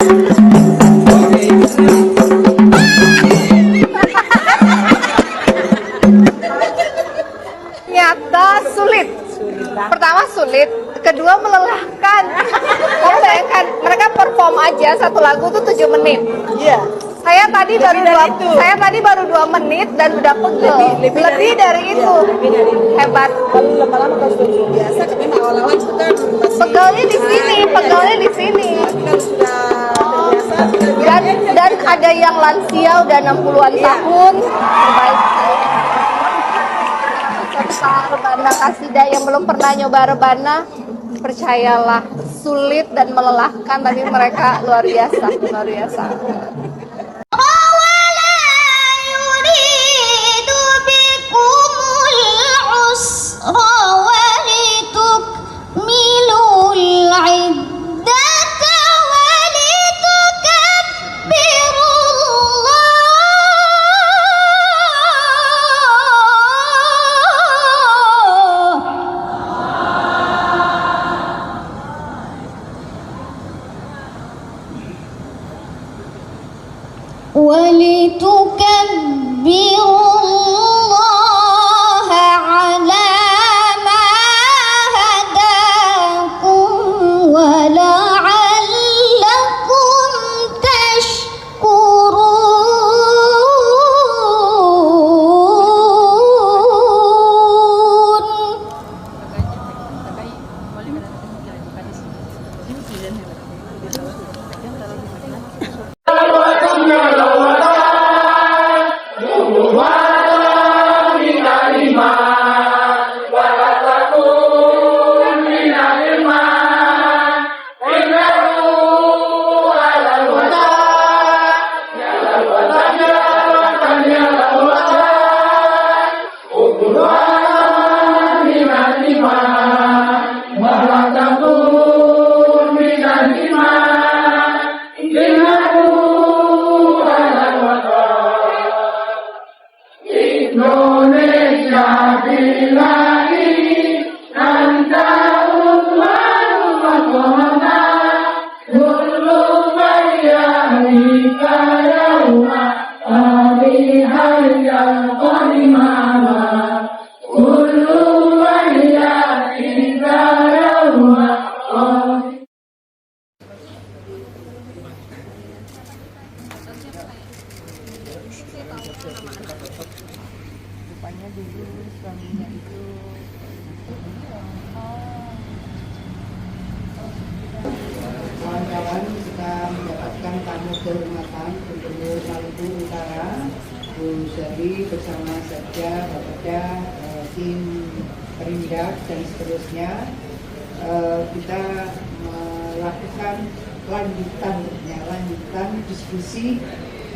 Nyata sulit. Pertama sulit, kedua melelahkan. Kamu bayangkan mereka perform aja satu lagu tuh 7 menit. Iya. Saya tadi baru 2 menit dan udah pegel. Lebih dari itu. Hebat. Kalau lama-lama kalau sudah biasa, tapi awal-awal itu kan masih Pegelnya di sini. kalau sudah terbiasa, Dan ada yang lansia udah 60-an tahun. Terbaik saya. Serta rebana kasidah yang belum pernah nyoba rebana, percayalah sulit dan melelahkan, tapi mereka luar biasa. ولتكبروا على ما هداكم ولعلكم تشكرون. Rupanya dulu suaminya itu kawan-kawan kita mendapatkan tamu kehormatan Gubernur Maluku Utara Bu Zari bersama Satya, Bapeda, tim Perindak dan seterusnya. Kita melakukan lanjutan diskusi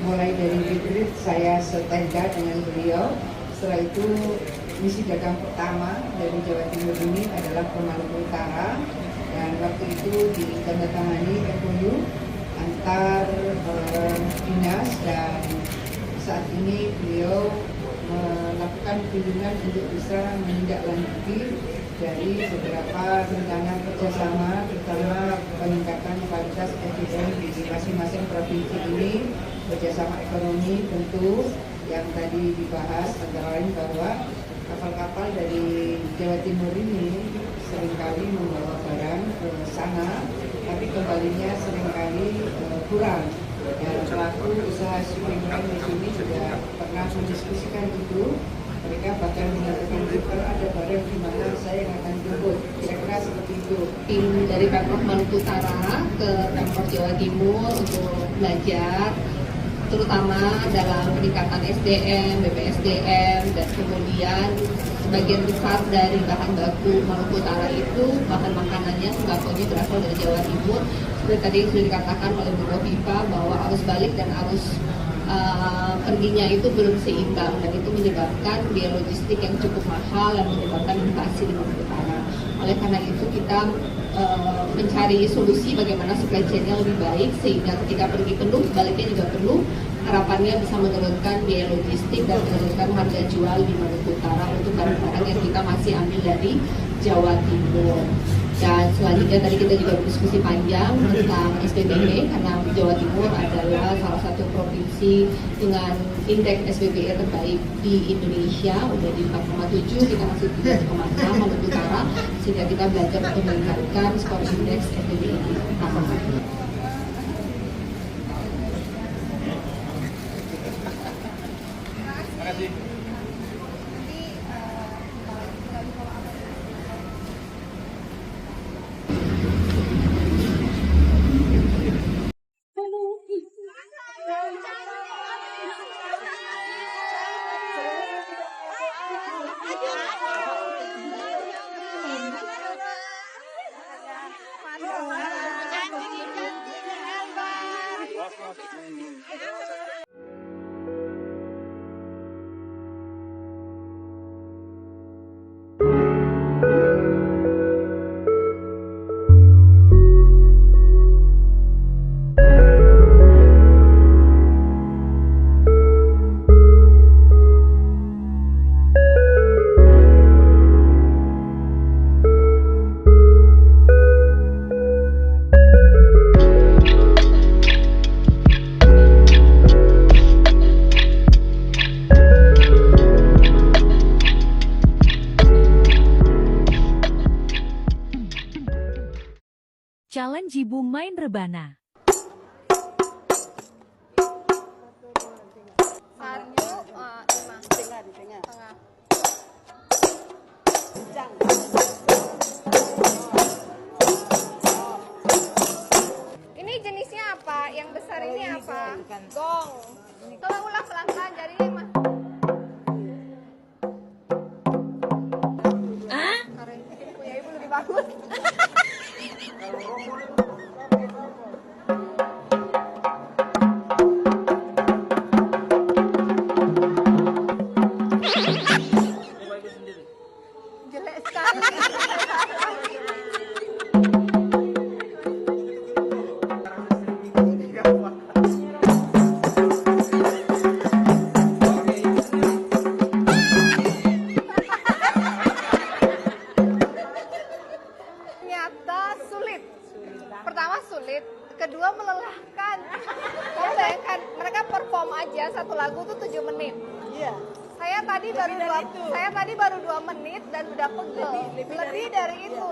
mulai dari retreat saya setenda dengan beliau. Setelah itu misi dagang pertama dari Jawa Timur ini adalah ke Maluku Utara, dan waktu itu ditandatangani MOU antar dinas, dan saat ini beliau melakukan kunjungan untuk bisa menindaklanjuti dari beberapa rencana kerjasama, terutama peningkatan kualitas SDM di masing-masing provinsi ini, kerjasama ekonomi tentu yang tadi dibahas, antara lain bahwa kapal-kapal dari Jawa Timur ini seringkali membawa barang ke sana, tapi kembalinya seringkali kurang. Dan pelaku usaha shipping line di sini juga pernah mendiskusikan itu. Mereka bahkan mengatakan kalau ada barang di mana saya yang akan jemput, kira-kira seperti itu. tim dari Pemprov Maluku Utara ke Pemprov Jawa Timur untuk belajar, terutama dalam peningkatan SDM, BPSDM, dan kemudian sebagian besar dari bahan baku Maluku Utara itu bahan makanannya, sembakonya berasal dari Jawa Timur. Seperti tadi sudah dikatakan oleh Bu Kofifa bahwa arus balik dan arus perginya itu belum seimbang, dan itu menyebabkan biaya logistik yang cukup mahal dan menyebabkan inflasi di Maluku Utara. Oleh karena itu kita mencari solusi bagaimana supply chain-nya lebih baik sehingga ketika pergi penuh, baliknya juga penuh. Harapannya bisa menurunkan biaya logistik dan menurunkan harga jual di Maluku Utara untuk barang-barang yang kita masih ambil dari Jawa Timur. Dan selanjutnya tadi kita juga berdiskusi panjang tentang SBBE karena Jawa Timur adalah salah satu provinsi dengan indeks SBBE terbaik di Indonesia, udah di 4,7, kita masih 3,6 Maluku Utara, sehingga kita belajar untuk meningkatkan skor indeks SBBE kita. Challenge Ibu Main Rebana. Ini jenisnya apa? Yang besar ini apa? Gong. Coba ulang pelan-pelan jadi 5. Karen, punya ibu lebih bagus. Jelek sekali. Ternyata sulit. Pertama sulit, kedua melelahkan. Kamu bayangkan mereka perform aja satu lagu tuh 7 menit. Iya. Saya tadi baru 2 menit dan udah pegel. Lebih dari itu.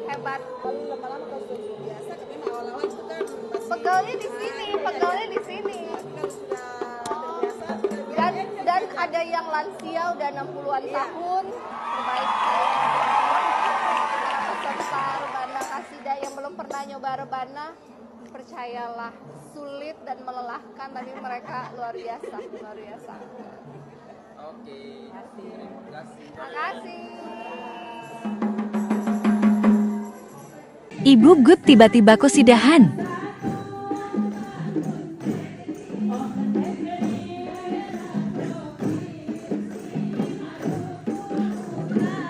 Hebat. Kalau lama-lama kalau sudah biasa, tapi memang awal-awal itu kan masih Pegelnya di sini. kan sudah terbiasa, Dan ada yang lansia udah 60-an tahun. Terbaik saya. Peserta Rebana Kasidah yang belum pernah nyoba Rebana, percayalah sulit dan melelahkan, tapi mereka luar biasa. Oke, terima kasih. Terima kasih. Ibu Gut tiba-tiba kosidahan.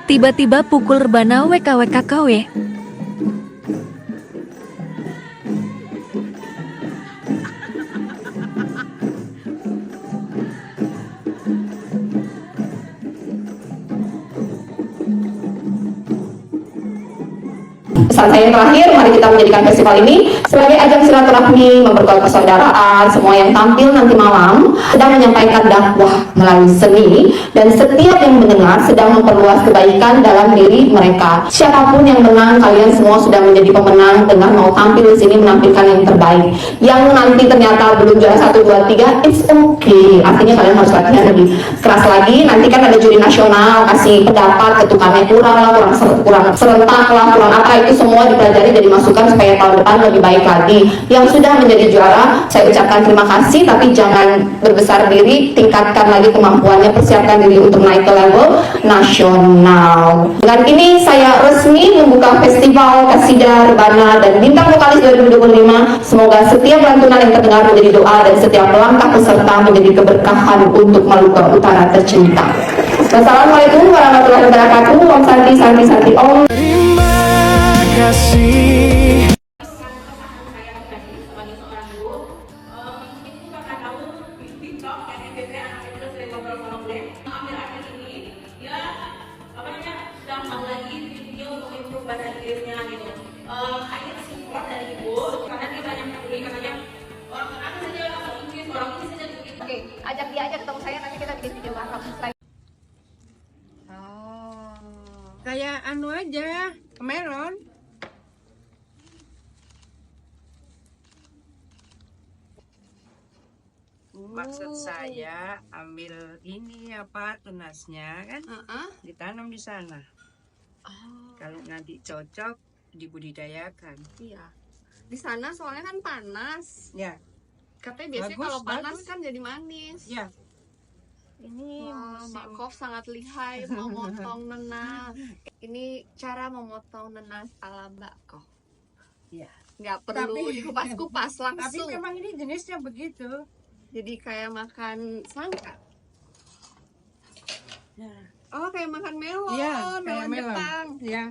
Tiba-tiba pukul rebana WKWKKW. Pesan saya yang terakhir, mari kita menjadikan festival ini sebagai ajang silaturahmi, memperkuat persaudaraan. Semua yang tampil nanti malam sedang menyampaikan dakwah melalui seni, dan setiap yang mendengar sedang memperluas kebaikan dalam diri mereka. Siapapun yang menang, kalian semua sudah menjadi pemenang dengan mau tampil di sini menampilkan yang terbaik. Yang nanti ternyata belum juara 1, 2, 3, it's okay. Artinya kalian harus latihan lebih keras lagi. Nanti kan ada juri nasional kasih pendapat, ketukannya kurang lah, kurang serentak lah, kurang apa, itu semua dipelajari jadi masukan supaya tahun depan lebih baik lagi. Yang sudah menjadi juara, saya ucapkan terima kasih, tapi jangan berbesar diri, tingkatkan lagi kemampuannya, persiapkan diri untuk naik ke level nasional. Dengan ini saya resmi membuka Festival Kasidah Rebana dan Bintang Vokalis 2025. Semoga setiap lantunan yang terdengar menjadi doa dan setiap langkah peserta menjadi keberkahan untuk Maluku Utara tercinta. Wassalamualaikum warahmatullahi wabarakatuh. Om Santi Santi Santi Om. Kasih. Ambil akhir ini, dia sedang lagi video untuk bahasa Inggrisnya gitu. Akhirnya support dari ibu karena dia banyak peduli, katanya orang aku saja orang Inggris saja begitu. Oke, ajak dia aja ketemu saya, nanti kita bikin video bareng. Kayak anu aja, melon. Maksud saya ambil ini apa tunasnya kan, ditanam di sana. Kalau nanti cocok dibudidayakan. Iya. Di sana soalnya kan panas. Ya, Katanya biasanya Bagus, kalau panas bagus. kan jadi manis. ya. Ini Mbak Kof sangat lihai memotong nanas. Ini cara memotong nanas ala Mbak Kof. Iya. Nggak perlu dikupas-kupas Tapi langsung. memang ini jenisnya begitu. Jadi kayak makan semangka. Ya. Oh, kayak makan melon. Iya, kayak melon. Jepang. Ya,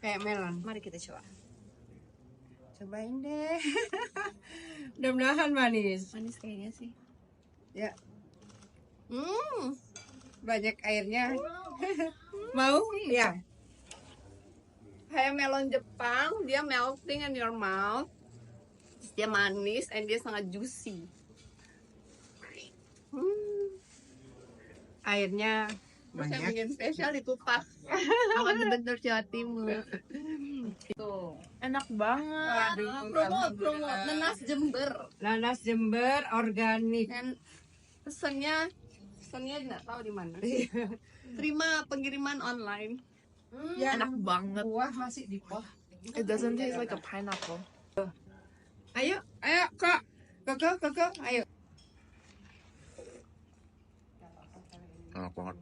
kayak melon. Mari kita coba. Cobain deh. Mudah-mudahan manis. Manis kayaknya sih. Ya, banyak airnya. Mau? Ya. Kayak melon Jepang, dia melting in your mouth. Dia manis and dia sangat juicy. Airnya Terus yang banyak. bikin spesial dikupas sama Gubernur Jawa Timur. Tuh, enak banget. Promo nanas Jember. Nanas Jember organik. Dan pesannya nggak tahu di mana. Terima pengiriman online. Ya, Enak banget. buah masih di pot. It doesn't taste like a pineapple. Ayo, Kak. Kakak, ayo. Enak banget.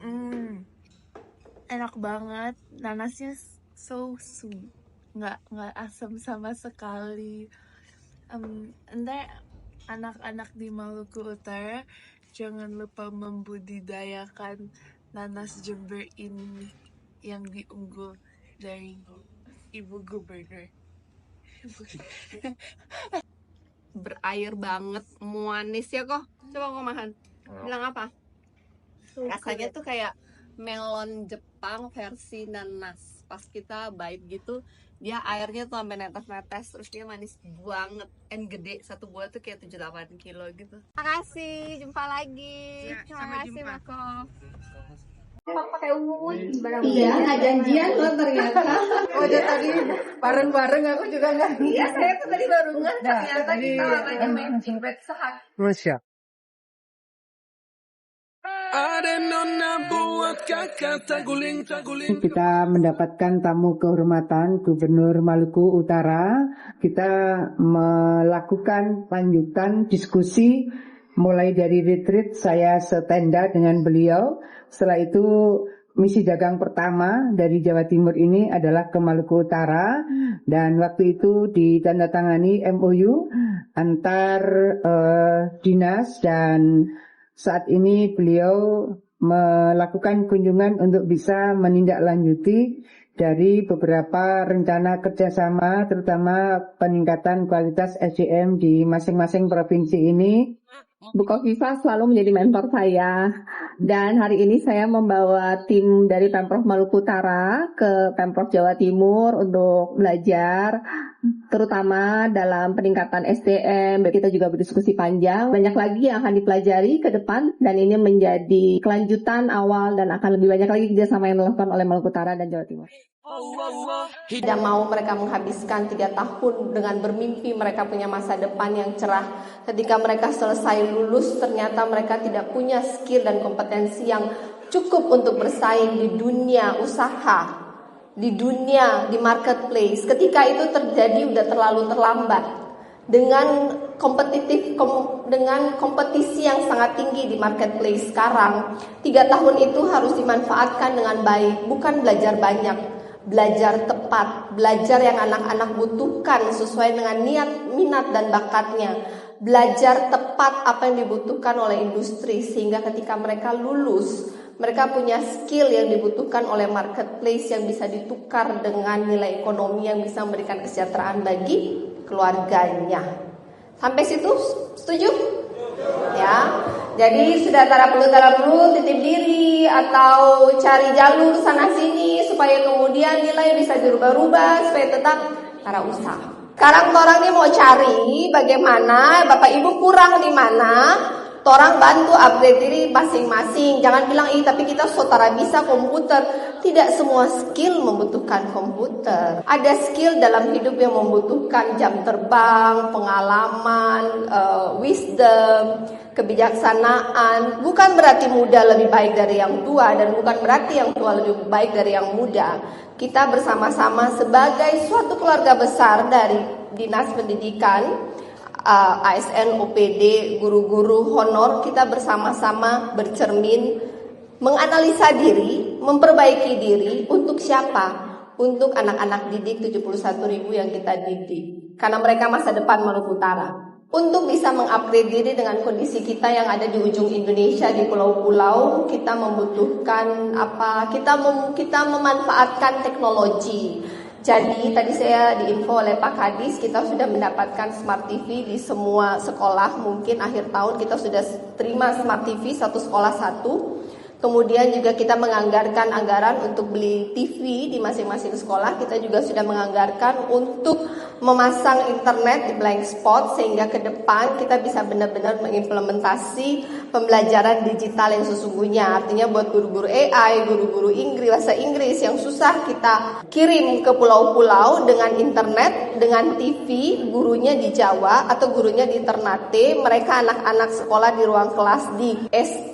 Enak banget, nanasnya so sweet, nggak asam sama sekali. Ntar anak-anak di Maluku Utara jangan lupa membudidayakan nanas Jember ini yang diunggul dari Ibu Gubernur. Berair banget, manis ya kok. Coba kok makan. Bilang apa? Rasanya tuh kayak melon Jepang versi nanas. Pas kita bite gitu, dia airnya tuh sampai netes-netes, terus dia manis banget and gede. Satu buah tuh kayak 7-8 kilo gitu. Makasih, jumpa lagi. Ya, Terima sampai kasih jumpa. Mako. Pakai iya, nggak janjian loh ternyata. Oh, jadi tadi bareng-bareng aku juga nggak. Iya, saya tuh tadi baru nggak ternyata kita warnanya matching red sehak. Rusya. Kita mendapatkan tamu kehormatan Gubernur Maluku Utara. Kita melakukan lanjutan diskusi mulai dari retreat saya setenda dengan beliau. Setelah itu misi dagang pertama dari Jawa Timur ini adalah ke Maluku Utara, dan waktu itu ditandatangani MOU antar dinas, dan saat ini beliau melakukan kunjungan untuk bisa menindaklanjuti dari beberapa rencana kerjasama, terutama peningkatan kualitas SDM di masing-masing provinsi ini. Bu Kofifa selalu menjadi mentor saya, dan hari ini saya membawa tim dari Pemprov Maluku Utara ke Pemprov Jawa Timur untuk belajar, terutama dalam peningkatan SDM. Kita juga berdiskusi panjang, banyak lagi yang akan dipelajari ke depan, dan ini menjadi kelanjutan awal dan akan lebih banyak lagi kerjasama yang dilakukan oleh Maluku Utara dan Jawa Timur. Tidak mau mereka menghabiskan 3 tahun dengan bermimpi mereka punya masa depan yang cerah. Ketika mereka selesai lulus, ternyata mereka tidak punya skill dan kompetensi yang cukup untuk bersaing di dunia usaha, di dunia, di marketplace. Ketika itu terjadi udah terlalu terlambat. Dengan kompetisi yang sangat tinggi di marketplace sekarang, 3 tahun itu harus dimanfaatkan dengan baik, bukan belajar banyak. Belajar tepat, belajar yang anak-anak butuhkan sesuai dengan niat, minat, dan bakatnya. Belajar tepat apa yang dibutuhkan oleh industri, sehingga ketika mereka lulus, mereka punya skill yang dibutuhkan oleh marketplace yang bisa ditukar dengan nilai ekonomi yang bisa memberikan kesejahteraan bagi keluarganya. Sampai situ setuju? Ya. Jadi sudah tak perlu titip diri atau cari jalur sana sini supaya kemudian nilai bisa dirubah-rubah supaya tetap tak usah. Sekarang orang ini mau cari bagaimana Bapak Ibu kurang di mana, orang bantu upgrade diri masing-masing. Jangan bilang tapi kita sotara bisa komputer. Tidak semua skill membutuhkan komputer. Ada skill dalam hidup yang membutuhkan jam terbang, pengalaman, wisdom, kebijaksanaan. Bukan berarti muda lebih baik dari yang tua, dan bukan berarti yang tua lebih baik dari yang muda. Kita bersama-sama sebagai suatu keluarga besar dari Dinas Pendidikan, ASN, OPD, guru-guru honor, kita bersama-sama bercermin, menganalisa diri, memperbaiki diri. Untuk siapa? Untuk anak-anak didik 71.000 yang kita didik. Karena mereka masa depan Maluku Utara. Untuk bisa mengupgrade diri dengan kondisi kita yang ada di ujung Indonesia, di pulau-pulau, kita membutuhkan apa? Kita memanfaatkan teknologi. Jadi tadi saya diinfo oleh Pak Kadis, kita sudah mendapatkan Smart TV di semua sekolah. Mungkin akhir tahun kita sudah terima Smart TV satu sekolah satu. Kemudian juga kita menganggarkan anggaran untuk beli TV di masing-masing sekolah. Kita juga sudah menganggarkan untuk memasang internet di blank spot, sehingga ke depan kita bisa benar-benar mengimplementasi pembelajaran digital yang sesungguhnya. Artinya buat guru-guru AI, guru-guru bahasa Inggris yang susah kita kirim ke pulau-pulau dengan internet, dengan TV, gurunya di Jawa atau gurunya di Ternate. Mereka anak-anak sekolah di ruang kelas di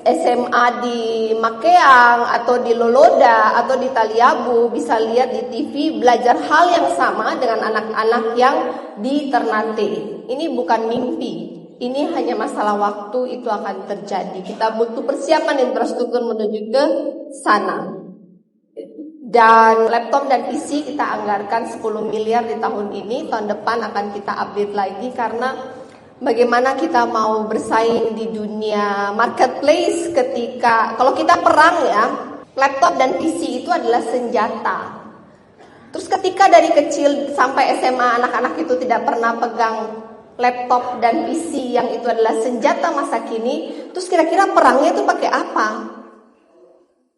SMA di Makeang atau di Loloda atau di Taliabu bisa lihat di TV, belajar hal yang sama dengan anak-anak yang di Ternate. Ini bukan mimpi, ini hanya masalah waktu, itu akan terjadi. Kita butuh persiapan infrastruktur menuju ke sana. Dan laptop dan PC kita anggarkan 10 miliar di tahun ini. Tahun depan akan kita update lagi, karena bagaimana kita mau bersaing di dunia marketplace ketika kalau kita perang ya, laptop dan PC itu adalah senjata. Terus ketika dari kecil sampai SMA anak-anak itu tidak pernah pegang laptop dan PC yang itu adalah senjata masa kini, terus kira-kira perangnya itu pakai apa?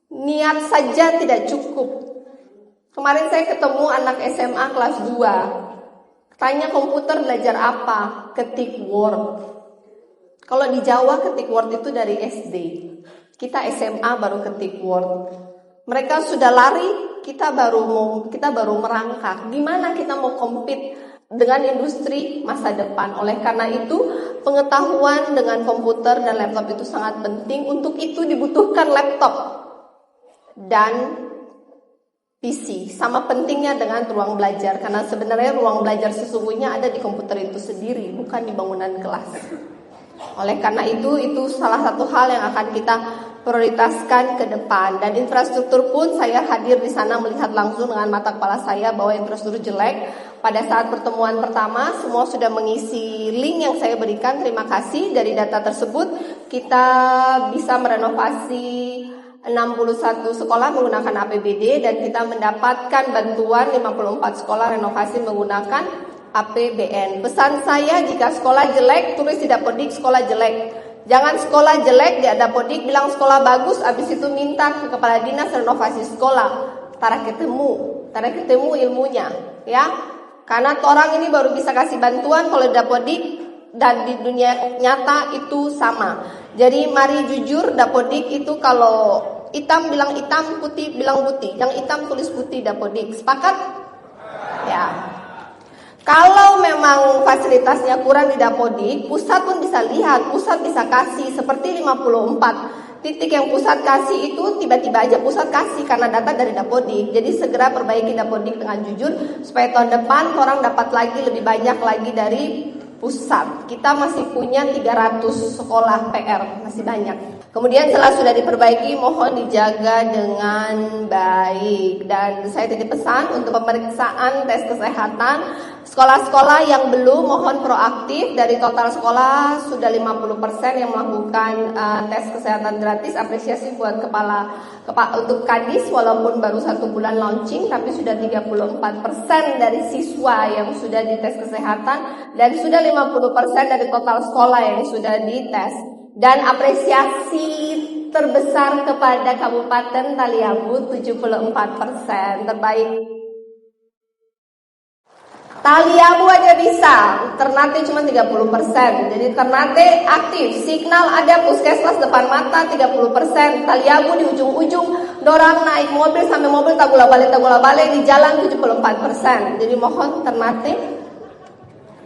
Niat saja tidak cukup. Kemarin saya ketemu anak SMA kelas 2. Tanya komputer belajar apa? Ketik Word. Kalau di Jawa ketik Word itu dari SD. Kita SMA baru ketik Word. Mereka sudah lari, kita baru merangkak. Gimana kita mau compete dengan industri masa depan? Oleh karena itu, pengetahuan dengan komputer dan laptop itu sangat penting. Untuk itu dibutuhkan laptop dan PC, sama pentingnya dengan ruang belajar, karena sebenarnya ruang belajar sesungguhnya ada di komputer itu sendiri, bukan di bangunan kelas. Oleh karena itu salah satu hal yang akan kita prioritaskan ke depan. Dan infrastruktur pun saya hadir di sana melihat langsung dengan mata kepala saya bahwa infrastruktur jelek. Pada saat pertemuan pertama semua sudah mengisi link yang saya berikan. Terima kasih. Dari data tersebut kita bisa merenovasi 61 sekolah menggunakan APBD, dan kita mendapatkan bantuan 54 sekolah renovasi menggunakan APBN. Pesan saya, jika sekolah jelek, tulis di Dapodik sekolah jelek. Jangan sekolah jelek di Dapodik bilang sekolah bagus, habis itu minta ke kepala dinas renovasi sekolah. Tara ketemu ilmunya, ya. Karena orang ini baru bisa kasih bantuan kalau di Dapodik, dan di dunia nyata itu sama. Jadi mari jujur, Dapodik itu kalau hitam bilang hitam, putih bilang putih. Yang hitam tulis putih Dapodik. Sepakat? Ya. Kalau memang fasilitasnya kurang di Dapodik, pusat pun bisa lihat, pusat bisa kasih seperti 54 titik yang pusat kasih itu tiba-tiba aja pusat kasih karena data dari Dapodik. Jadi segera perbaiki Dapodik dengan jujur supaya tahun depan orang dapat lagi lebih banyak lagi dari pusat. Kita masih punya 300 sekolah PR, masih banyak. Kemudian setelah sudah diperbaiki, mohon dijaga dengan baik. Dan saya titip pesan untuk pemeriksaan tes kesehatan. Sekolah-sekolah yang belum, mohon proaktif. Dari total sekolah sudah 50% yang melakukan tes kesehatan gratis. Apresiasi buat untuk Kadis, walaupun baru 1 bulan launching, tapi sudah 34% dari siswa yang sudah dites kesehatan, dan sudah 50% dari total sekolah yang sudah dites. Dan apresiasi terbesar kepada Kabupaten Taliabu 74%, terbaik. Taliabu aja bisa, Ternate cuma 30%. Jadi Ternate aktif, Signal ada, puskesmas depan mata 30%. Taliabu di ujung-ujung, dorang naik mobil sampai mobil tagula balik di jalan 74%. Jadi mohon Ternate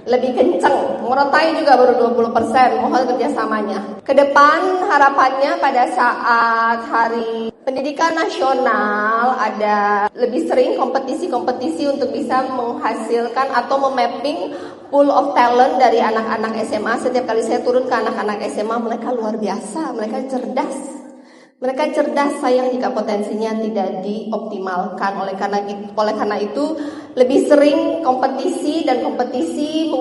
lebih kenceng. Morotai juga baru 20%, mohon kerjasamanya. Kedepan harapannya pada saat Hari Pendidikan Nasional ada lebih sering kompetisi-kompetisi untuk bisa menghasilkan atau memapping pool of talent dari anak-anak SMA. Setiap kali saya turun ke anak-anak SMA, mereka luar biasa, mereka cerdas. Mereka cerdas, sayang jika potensinya tidak dioptimalkan. Oleh karena itu lebih sering kompetisi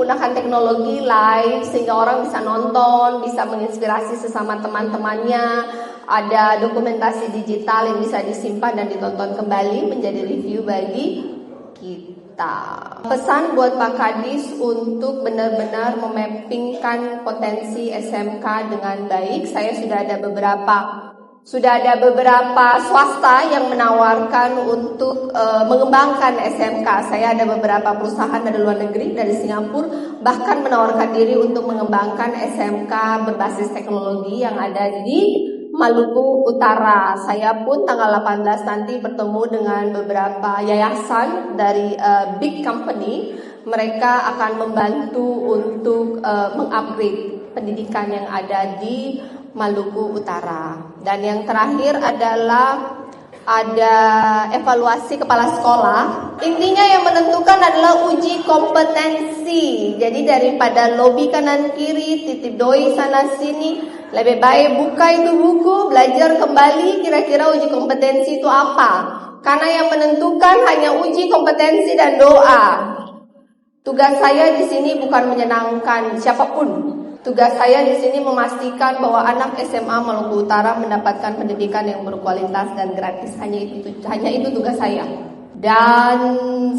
menggunakan teknologi live sehingga orang bisa nonton, bisa menginspirasi sesama teman-temannya. Ada dokumentasi digital yang bisa disimpan dan ditonton kembali menjadi review bagi kita. Pesan buat Pak Kadis untuk benar-benar memappingkan potensi SMK dengan baik. Saya sudah ada beberapa swasta yang menawarkan untuk mengembangkan SMK. Saya ada beberapa perusahaan dari luar negeri, dari Singapura, bahkan menawarkan diri untuk mengembangkan SMK berbasis teknologi yang ada di Maluku Utara. Saya pun tanggal 18 nanti bertemu dengan beberapa yayasan dari big company. Mereka akan membantu untuk mengupgrade pendidikan yang ada di Maluku Utara. Dan yang terakhir adalah ada evaluasi kepala sekolah. Intinya yang menentukan adalah uji kompetensi. Jadi daripada lobby kanan kiri, titip doi sana sini, lebih baik buka itu buku, belajar kembali kira-kira uji kompetensi itu apa. Karena yang menentukan hanya uji kompetensi dan doa. Tugas saya di sini bukan menyenangkan siapapun. Tugas saya di sini memastikan bahwa anak SMA Maluku Utara mendapatkan pendidikan yang berkualitas dan gratis. Hanya itu tugas saya. Dan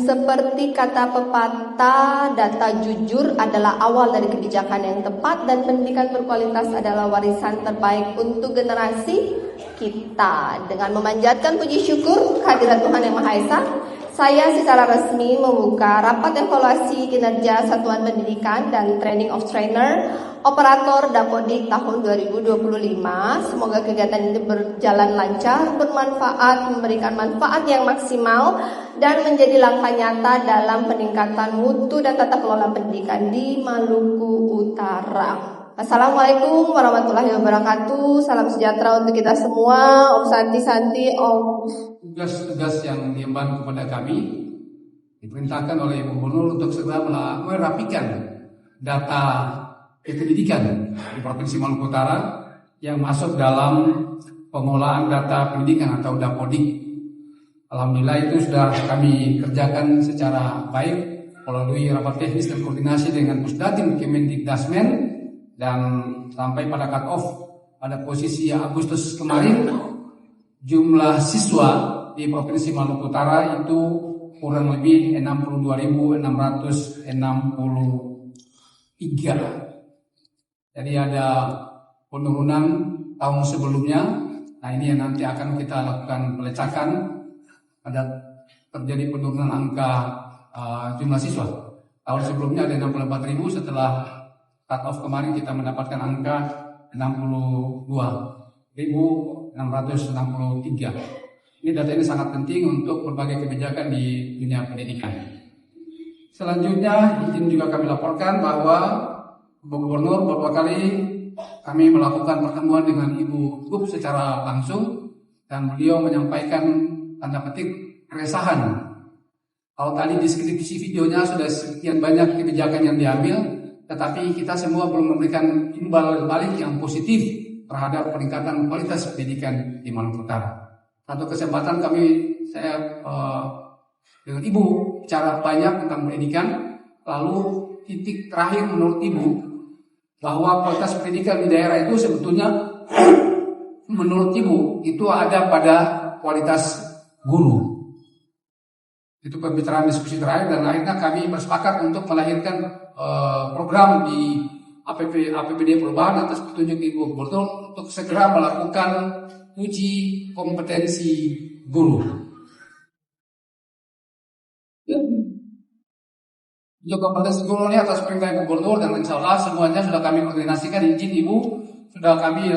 seperti kata pepatah, data jujur adalah awal dari kebijakan yang tepat dan pendidikan berkualitas adalah warisan terbaik untuk generasi kita. Dengan memanjatkan puji syukur kehadirat Tuhan Yang Maha Esa, saya secara resmi membuka rapat evaluasi kinerja Satuan Pendidikan dan Training of Trainer Operator Dapodik tahun 2025. Semoga kegiatan ini berjalan lancar, bermanfaat, memberikan manfaat yang maksimal, dan menjadi langkah nyata dalam peningkatan mutu dan tata kelola pendidikan di Maluku Utara. Assalamualaikum warahmatullahi wabarakatuh. Salam sejahtera untuk kita semua. Om Santi, Om. Tugas-tugas yang diemban kepada kami diperintahkan oleh Ibu Gubernur untuk segera merapikan data pendidikan di Provinsi Maluku Utara yang masuk dalam pengolahan data pendidikan atau Dapodik. Alhamdulillah itu sudah kami kerjakan secara baik melalui rapat teknis dan koordinasi dengan Pusdatin Kemendikdasmen, dan sampai pada cut off pada posisi Agustus kemarin jumlah siswa di Provinsi Maluku Utara itu kurang lebih 62.663. Jadi ada penurunan tahun sebelumnya. Nah ini yang nanti akan kita lakukan pelecakan. Ada terjadi penurunan angka jumlah siswa. Tahun sebelumnya ada 64.000, setelah cut off kemarin kita mendapatkan angka 62.663. Ini data ini sangat penting untuk berbagai kebijakan di dunia pendidikan. Selanjutnya izin juga kami laporkan bahwa Ibu Gubernur beberapa kali kami melakukan pertemuan dengan Ibu Gub secara langsung, dan beliau menyampaikan tanda petik keresahan. Kalau tadi deskripsi videonya sudah sekian banyak kebijakan yang diambil, tetapi kita semua belum memberikan imbal balik yang positif terhadap peningkatan kualitas pendidikan di Maluku Utara. Satu kesempatan saya dengan Ibu bicara banyak tentang pendidikan, lalu titik terakhir menurut Ibu bahwa kualitas pendidikan di daerah itu sebetulnya menurut Ibu itu ada pada kualitas guru. Itu pembicaraan diskusi terakhir, dan akhirnya kami bersepakat untuk melahirkan program di APBD perubahan atas petunjuk Ibu Gubernur untuk segera melakukan uji kompetensi guru. Uji kompetensi guru ini atas perintah Ibu Gubernur dan insya Allah semuanya sudah kami koordinasikan, izin Ibu sudah kami